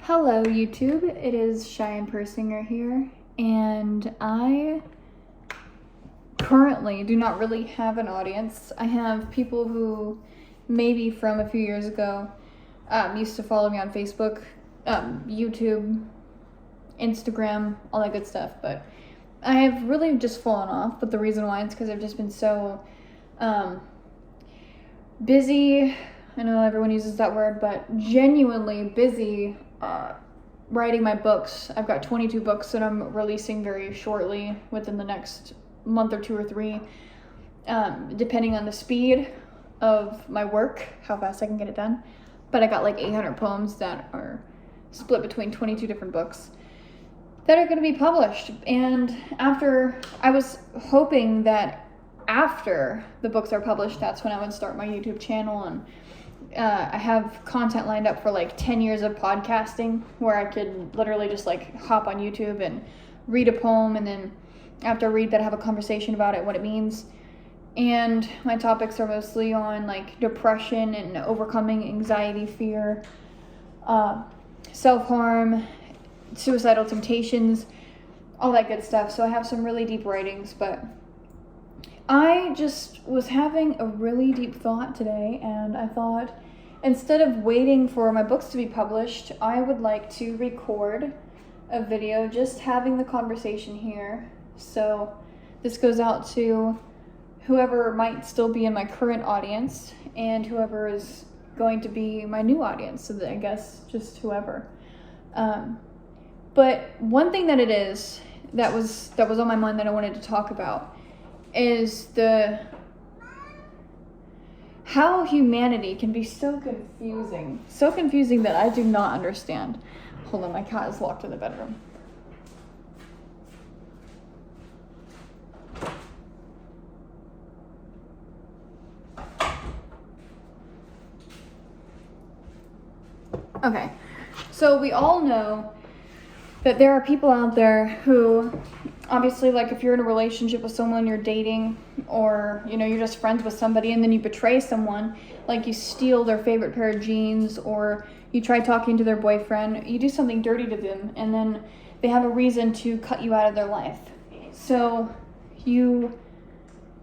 Hello YouTube, it is Cheyenne Persinger here, and I currently do not really have an audience. I have people who maybe from a few years ago used to follow me on Facebook, YouTube, Instagram, all that good stuff, but I have really just fallen off. But the reason why is because I've just been so busy. I know everyone uses that word, but genuinely busy writing my books. I've got 22 books that I'm releasing very shortly, within the next month or 2 or 3, depending on the speed of my work, how fast I can get it done. But I got like 800 poems that are split between 22 different books that are going to be published. And I was hoping that after the books are published, that's when I would start my YouTube channel. And I have content lined up for like 10 years of podcasting, where I could literally just like hop on YouTube and read a poem, and then after I read that, have a conversation about it, what it means. And my topics are mostly on like depression and overcoming anxiety, fear, self-harm, suicidal temptations, all that good stuff. So I have some really deep writings, but I just was having a really deep thought today, and I thought, instead of waiting for my books to be published, I would like to record a video just having the conversation here. So this goes out to whoever might still be in my current audience and whoever is going to be my new audience, so that I guess just whoever. But one thing that was on my mind that I wanted to talk about is how humanity can be so confusing that I do not understand. Hold on, my cat is locked in the bedroom. Okay, so we all know that there are people out there who, obviously, like if you're in a relationship with someone, you're dating, or you're just friends with somebody, and then you betray someone, like you steal their favorite pair of jeans, or you try talking to their boyfriend, you do something dirty to them, and then they have a reason to cut you out of their life. So you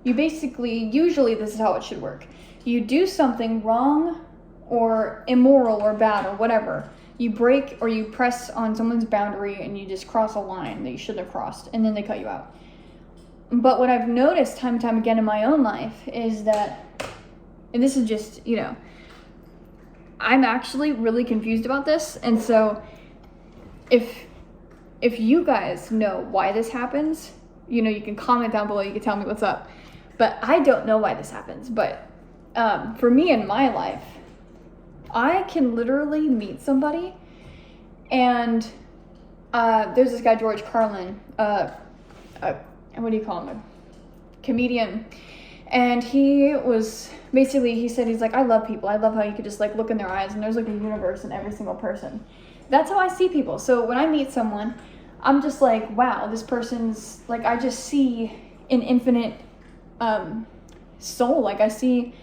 basically, usually this is how it should work. You do something wrong or immoral or bad or whatever. You break or you press on someone's boundary and you just cross a line that you shouldn't have crossed, and then they cut you out. But what I've noticed time and time again in my own life is that, and this is just, I'm actually really confused about this. And so if you guys know why this happens, you can comment down below, you can tell me what's up. But I don't know why this happens. But for me in my life, I can literally meet somebody, and there's this guy, George Carlin, what do you call him? A comedian. And he said, he's like, I love people. I love how you could just like look in their eyes and there's like a universe in every single person. That's how I see people. So when I meet someone, I'm just like, wow, this person's like, I just see an infinite soul. Like I see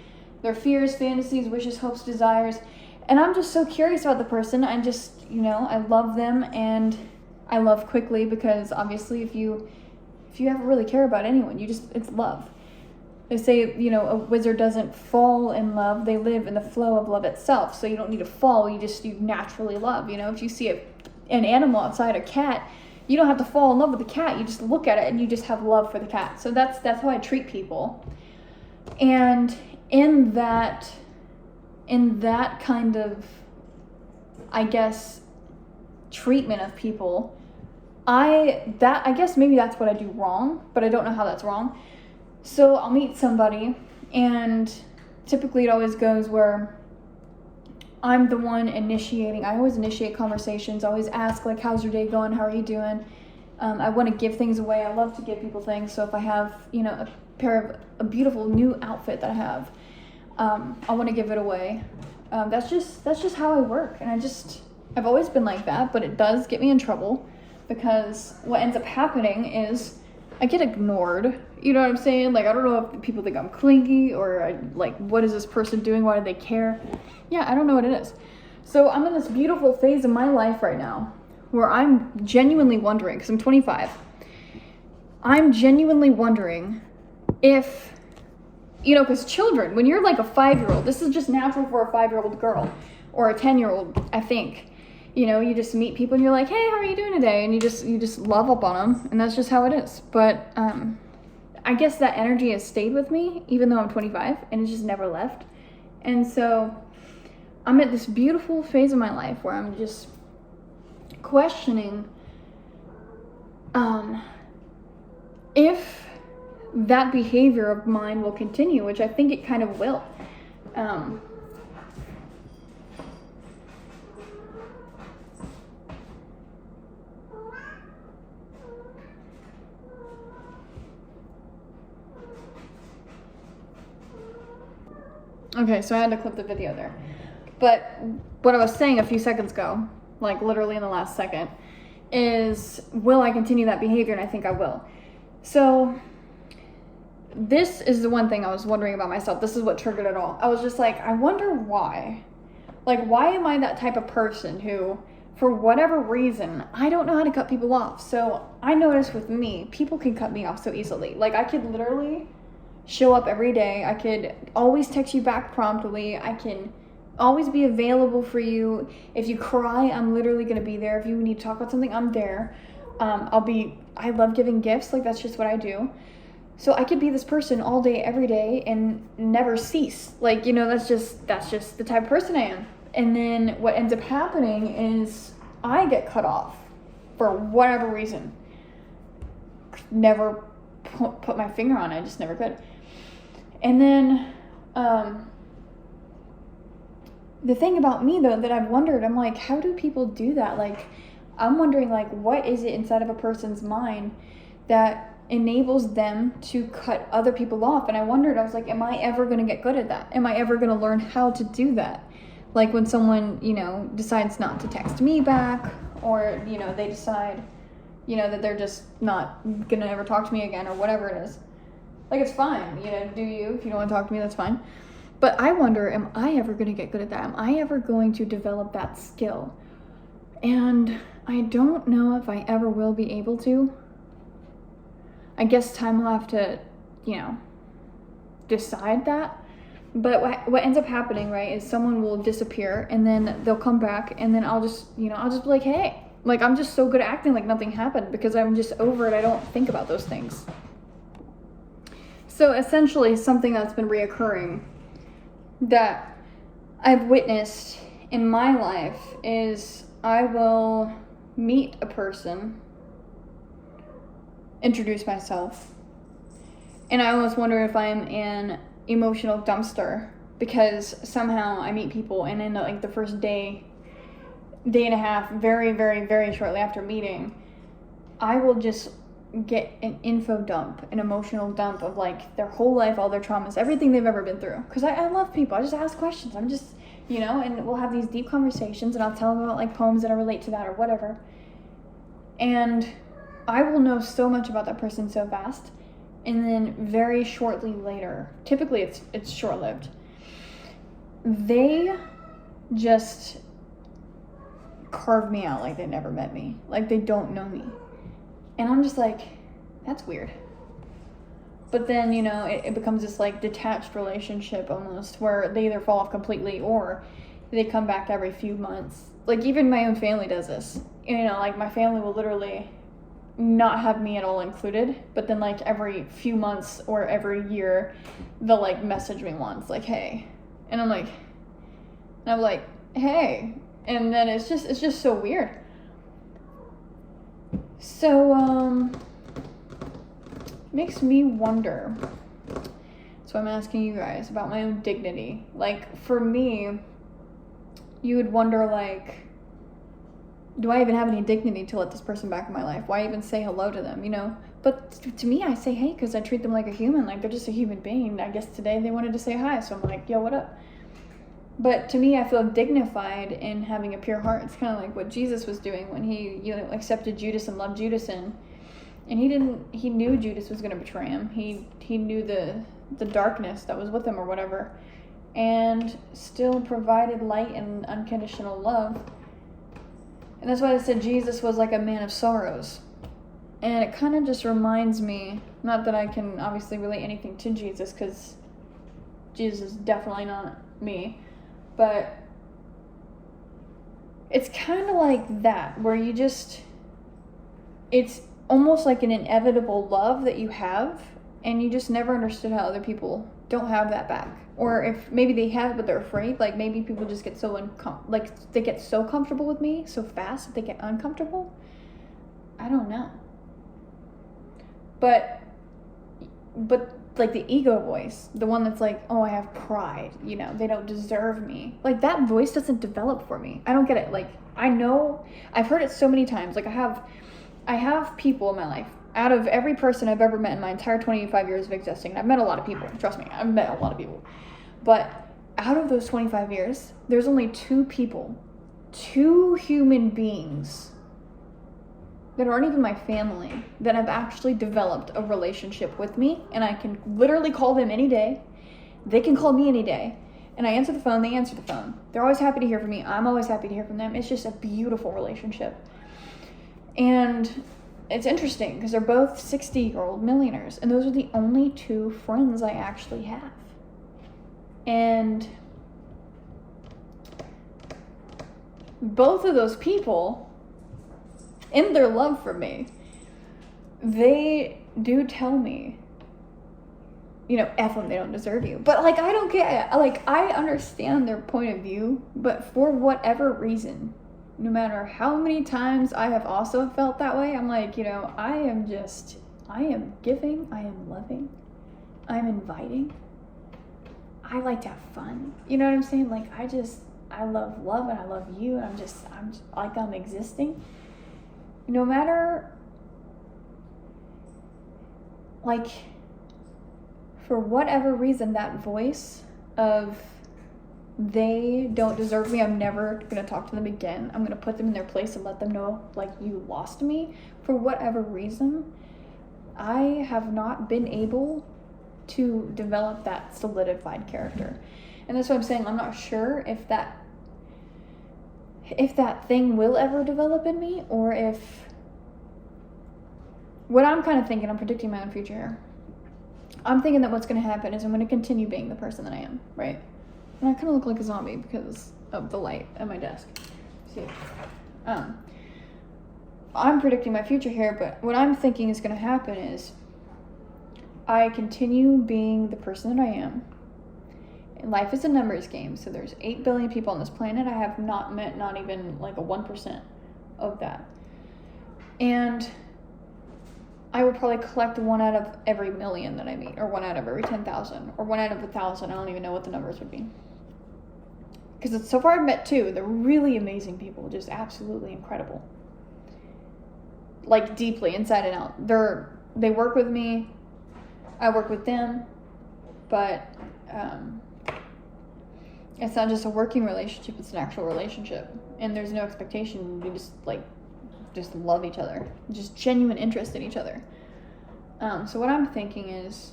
their fears, fantasies, wishes, hopes, desires. And I'm just so curious about the person. I just, I love them, and I love quickly, because obviously if you ever really care about anyone, it's love. They say, a wizard doesn't fall in love, they live in the flow of love itself. So you don't need to fall, you naturally love. If you see an animal outside, a cat, you don't have to fall in love with the cat, you just look at it and you just have love for the cat. So that's how I treat people. And in that kind of, I guess, treatment of people, I guess maybe that's what I do wrong, but I don't know how that's wrong. So I'll meet somebody, and typically it always goes where I'm the one initiating. I always initiate conversations. I always ask, like, how's your day going? How are you doing? I want to give things away. I love to give people things. So if I have, a beautiful new outfit that I have, I want to give it away. That's just how I work. And I've always been like that, but it does get me in trouble, because what ends up happening is I get ignored. You know what I'm saying? Like, I don't know if people think I'm clingy, or what is this person doing? Why do they care? Yeah, I don't know what it is. So I'm in this beautiful phase of my life right now where I'm genuinely wondering, because I'm 25, I'm genuinely wondering if, because children, when you're like a 5-year-old, this is just natural for a 5-year-old girl or a 10-year-old, I think. You just meet people and you're like, hey, how are you doing today? And you just love up on them, and that's just how it is. But I guess that energy has stayed with me, even though I'm 25, and it's just never left. And so I'm at this beautiful phase of my life where I'm just questioning if that behavior of mine will continue, which I think it kind of will. Okay, so I had to clip the video there. But what I was saying a few seconds ago, like literally in the last second, is will I continue that behavior? And I think I will. So this is the one thing I was wondering about myself. This is what triggered it all. I was just like, I wonder why. Like, why am I that type of person who, for whatever reason, I don't know how to cut people off. So I notice with me, people can cut me off so easily. Like, I could literally show up every day. I could always text you back promptly. I can always be available for you. If you cry, I'm literally going to be there. If you need to talk about something, I'm there. I love giving gifts. Like, that's just what I do. So I could be this person all day, every day, and never cease. Like, that's just the type of person I am. And then what ends up happening is I get cut off for whatever reason. Never put my finger on it. I just never could. And then the thing about me, though, that I've wondered, I'm like, how do people do that? Like, I'm wondering, like, what is it inside of a person's mind that enables them to cut other people off? And I wondered, I was like, am I ever going to get good at that? Am I ever going to learn how to do that? Like when someone, decides not to text me back, or, they decide, that they're just not going to ever talk to me again, or whatever it is. Like, it's fine, do you? If you don't want to talk to me, that's fine. But I wonder, am I ever going to get good at that? Am I ever going to develop that skill? And I don't know if I ever will be able to. I guess time will have to, decide that. But what ends up happening, right, is someone will disappear, and then they'll come back, and then I'll just be like, hey. Like, I'm just so good at acting like nothing happened because I'm just over it. I don't think about those things. So essentially, something that's been reoccurring that I've witnessed in my life is I will meet a person, introduce myself, and I almost wonder if I'm an emotional dumpster because somehow I meet people, and in the first day and a half, very, very, very shortly after meeting, I will just get an info dump, an emotional dump of like their whole life, all their traumas, everything they've ever been through. Because I love people. I just ask questions. I'm just, and we'll have these deep conversations, and I'll tell them about like poems that I relate to that or whatever. And I will know so much about that person so fast. And then very shortly later, typically it's short-lived, they just carve me out like they never met me, like they don't know me. And I'm just like, that's weird. But then, it becomes this like detached relationship almost, where they either fall off completely or they come back every few months. Like, even my own family does this. Like my family will literally not have me at all included, but then like every few months or every year they'll like message me once, like, hey. And I'm like, hey. And then it's just so weird. So makes me wonder. So I'm asking you guys about my own dignity. Like, for me, you would wonder, like, do I even have any dignity to let this person back in my life? Why even say hello to them, But to me, I say hey because I treat them like a human. Like, they're just a human being. I guess today they wanted to say hi, so I'm like, yo, what up? But to me, I feel dignified in having a pure heart. It's kind of like what Jesus was doing when he, accepted Judas and loved Judas, and he knew Judas was going to betray him. He knew the darkness that was with him or whatever. and still provided light and unconditional love. And that's why I said Jesus was like a man of sorrows. And it kind of just reminds me, not that I can obviously relate anything to Jesus, because Jesus is definitely not me, but it's kind of like that, where you just, it's almost like an inevitable love that you have, and you just never understood how other people don't have that back. Or if maybe they have, but they're afraid. Like maybe people just get so they get so comfortable with me so fast that they get uncomfortable. I don't know. But like the ego voice, the one that's like, oh, I have pride, you know, they don't deserve me. Like that voice doesn't develop for me. I don't get it. Like I know, I've heard it so many times. Like I have people in my life. Out of every person I've ever met in my entire 25 years of existing, and I've met a lot of people, trust me, I've met a lot of people. But out of those 25 years, there's only two human beings that aren't even my family that have actually developed a relationship with me, and I can literally call them any day. They can call me any day, and I answer the phone, they answer the phone. They're always happy to hear from me. I'm always happy to hear from them. It's just a beautiful relationship. And it's interesting because they're both 60-year-old millionaires, and those are the only two friends I actually have. And both of those people, in their love for me, they do tell me, you know, F them, they don't deserve you. But like, I don't get, like, I understand their point of view, but for whatever reason, no matter how many times I have also felt that way, I'm like, you know, I am giving, I am loving, I'm inviting. I like to have fun. You know what I'm saying? Like, I love love, and I love you, and I'm just like, I'm existing. No matter, like, for whatever reason, that voice of they don't deserve me, I'm never going to talk to them again. I'm going to put them in their place and let them know, like, you lost me. For whatever reason, I have not been able to develop that solidified character. And that's what I'm saying. I'm not sure if that thing will ever develop in me, or if what I'm kind of thinking, I'm predicting my own future here. I'm thinking that what's going to happen is I'm going to continue being the person that I am, right? And I kind of look like a zombie because of the light at my desk. See, I'm predicting my future here, but what I'm thinking is going to happen is I continue being the person that I am. And life is a numbers game, so there's 8 billion people on this planet. I have not met not even like a 1% of that. And I would probably collect 1 out of every million that I meet, or 1 out of every 10,000, or 1 out of 1,000. I don't even know what the numbers would be. Because so far I've met 2. They're really amazing people, just absolutely incredible. Like deeply, inside and out. They work with me, I work with them, but it's not just a working relationship, it's an actual relationship. And there's no expectation, we just love each other. Just genuine interest in each other. So what I'm thinking is,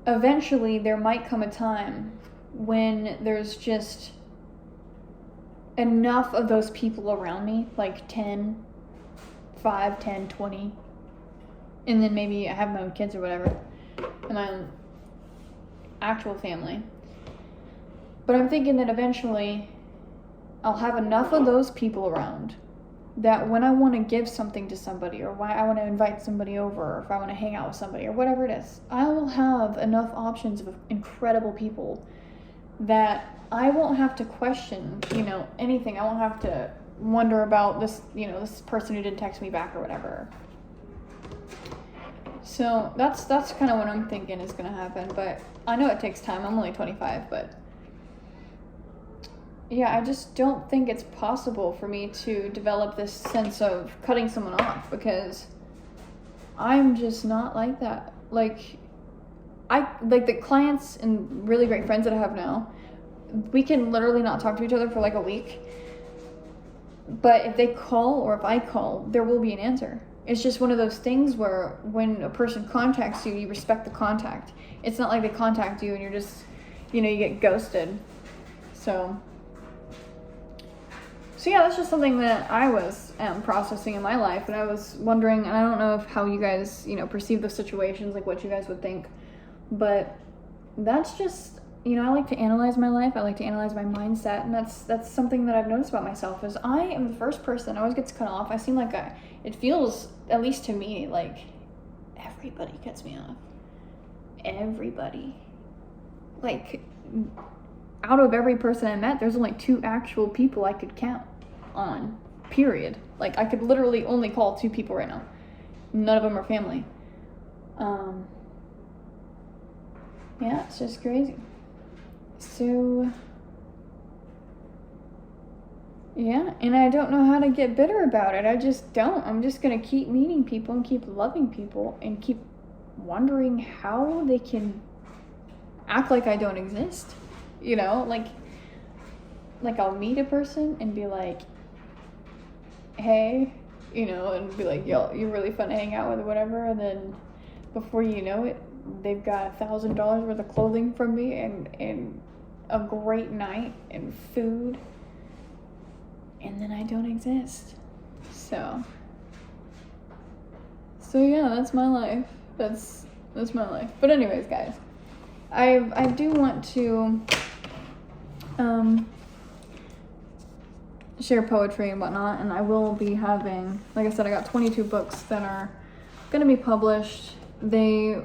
eventually there might come a time when there's just enough of those people around me, like 5, 10, 20, and then maybe I have my own kids or whatever, and my own actual family. But I'm thinking that eventually I'll have enough of those people around that when I want to give something to somebody, or when I want to invite somebody over, or if I want to hang out with somebody, or whatever it is, I will have enough options of incredible people that I won't have to question, anything. I won't have to wonder about this, this person who didn't text me back or whatever. So that's kind of what I'm thinking is going to happen. But I know it takes time. I'm only 25, but yeah, I just don't think it's possible for me to develop this sense of cutting someone off, because I'm just not like that. Like the clients and really great friends that I have now, we can literally not talk to each other for like a week. But if they call, or if I call, there will be an answer. it's just one of those things where when a person contacts you, you respect the contact. It's not like they contact you and you're just, you get ghosted. So yeah, that's just something that I was processing in my life, and I was wondering, and I don't know how you guys, perceive those situations, like what you guys would think, but that's just, I like to analyze my life. I like to analyze my mindset, and that's something that I've noticed about myself is I am the first person always gets cut off. I seem like it feels, at least to me, like everybody cuts me off. Everybody. Like, out of every person I met, there's only 2 actual people I could count on, period. Like, I could literally only call 2 people right now. None of them are family. Yeah, it's just crazy. So, yeah, and I don't know how to get bitter about it. I just don't. I'm just going to keep meeting people and keep loving people and keep wondering how they can act like I don't exist. Like I'll meet a person and be like, hey, and be like, yo, you're really fun to hang out with or whatever, and then before you know it, they've got $1,000 worth of clothing from me and a great night and food, and then I don't exist. So yeah, that's my life. That's my life. But anyways, guys, I do want to share poetry and whatnot, and I will be having, like I said, I got 22 books that are going to be published. They,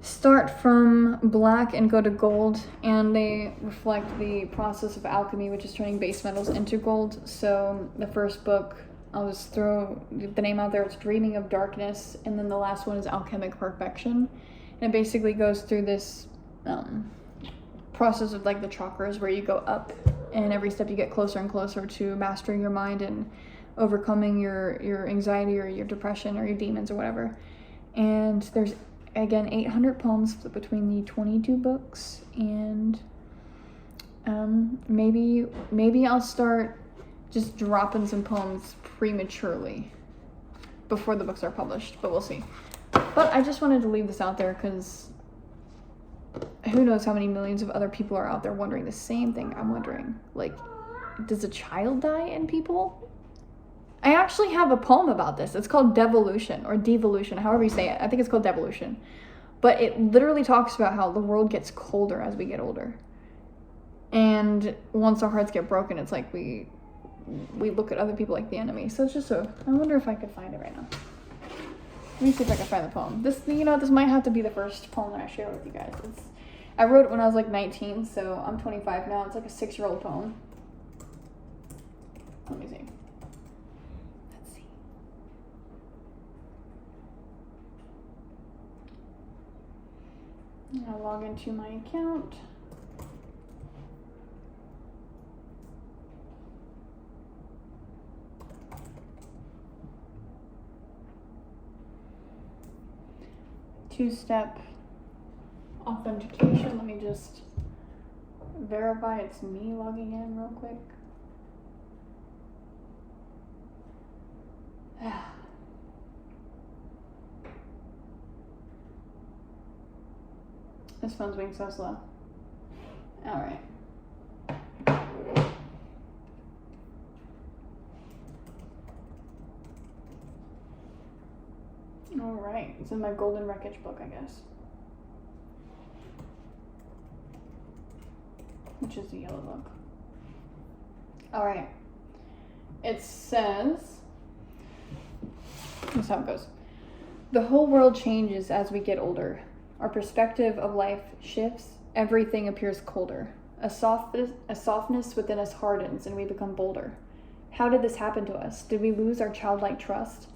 start from black and go to gold, and they reflect the process of alchemy, which is turning base metals into gold. So the first book, I'll just throw the name out there, it's Dreaming of Darkness, and then the last one is Alchemic Perfection. And it basically goes through this process of like the chakras where you go up, and every step you get closer and closer to mastering your mind and overcoming your anxiety or your depression or your demons or whatever. And there's, again, 800 poems between the 22 books, and maybe I'll start just dropping some poems prematurely before the books are published, but we'll see. But I just wanted to leave this out there because who knows how many millions of other people are out there wondering the same thing I'm wondering. Like, does a child die in people? I actually have a poem about this. It's called Devolution, or Devolution, however you say it. I think it's called Devolution. But it literally talks about how the world gets colder as we get older. And once our hearts get broken, it's like we look at other people like the enemy. So it's just I wonder if I could find it right now. Let me see if I can find the poem. This might have to be the first poem that I share with you guys. I wrote it when I was like 19, so I'm 25 now. It's like a 6-year-old poem. Let me see. Let's see. I'll log into my account. Two-step authentication. Let me just verify it's me logging in real quick. This phone's being so slow. Alright. Alright, it's in my golden wreckage book, I guess. Which is the yellow book. Alright. It says, this is how it goes. The whole world changes as we get older. Our perspective of life shifts. Everything appears colder. A softness within us hardens and we become bolder. How did this happen to us? Did we lose our childlike trust?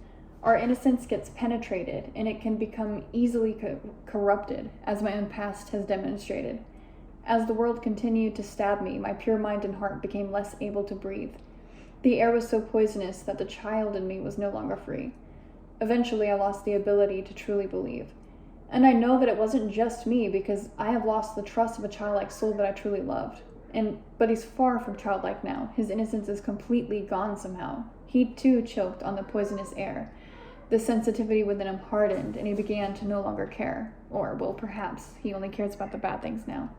Our innocence gets penetrated, and it can become easily corrupted, as my own past has demonstrated. As the world continued to stab me, my pure mind and heart became less able to breathe. The air was so poisonous that the child in me was no longer free. Eventually, I lost the ability to truly believe. And I know that it wasn't just me, because I have lost the trust of a childlike soul that I truly loved. But he's far from childlike now. His innocence is completely gone somehow. He too choked on the poisonous air. The sensitivity within him hardened, and he began to no longer care. Or, well, perhaps he only cares about the bad things now.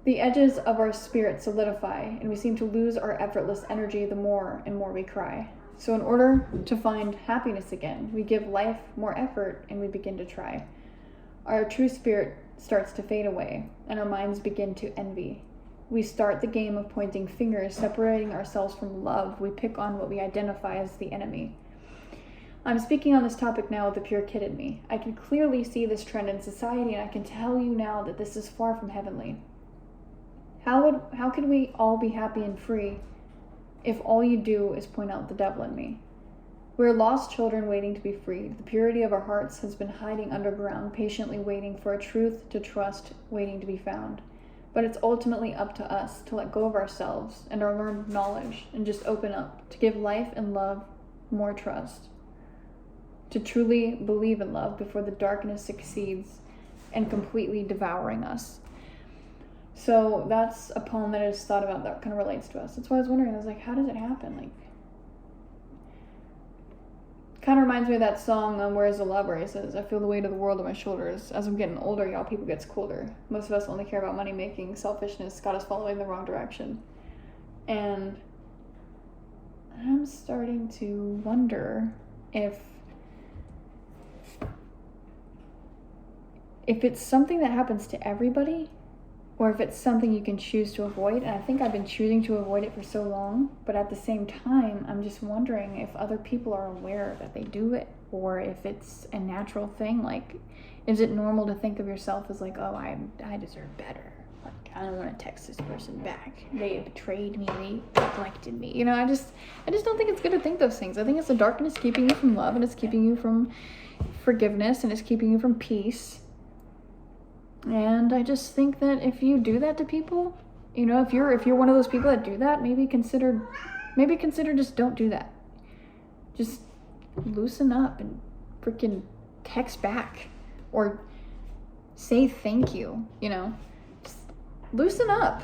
The edges of our spirit solidify, and we seem to lose our effortless energy the more and more we cry. So in order to find happiness again, we give life more effort and we begin to try. Our true spirit starts to fade away, and our minds begin to envy. We start the game of pointing fingers, separating ourselves from love. We pick on what we identify as the enemy. I'm speaking on this topic now with the pure kid in me. I can clearly see this trend in society, and I can tell you now that this is far from heavenly. How could we all be happy and free if all you do is point out the devil in me? We're lost children waiting to be freed. The purity of our hearts has been hiding underground, patiently waiting for a truth to trust, waiting to be found. But it's ultimately up to us to let go of ourselves and our learned knowledge and just open up, to give life and love more trust, to truly believe in love before the darkness succeeds and completely devouring us. So that's a poem that I just thought about that kind of relates to us. That's why I was wondering, I was like, how does it happen? Like, kind of reminds me of that song, Where's the Love, where he says, I feel the weight of the world on my shoulders. As I'm getting older, y'all, people gets colder. Most of us only care about money making. Selfishness got us following the wrong direction. And I'm starting to wonder if it's something that happens to everybody, or if it's something you can choose to avoid. And I think I've been choosing to avoid it for so long, but at the same time, I'm just wondering if other people are aware that they do it, or if it's a natural thing. Like, is it normal to think of yourself as like, oh, I deserve better. Like, I don't want to text this person back. They betrayed me, they neglected me. You know, I just don't think it's good to think those things. I think it's the darkness keeping you from love, and it's keeping you from forgiveness, and it's keeping you from peace. And I just think that if you do that to people, you know, if you're one of those people that do that, maybe consider just don't do that. Just loosen up and freaking text back or say thank you, you know. Just loosen up.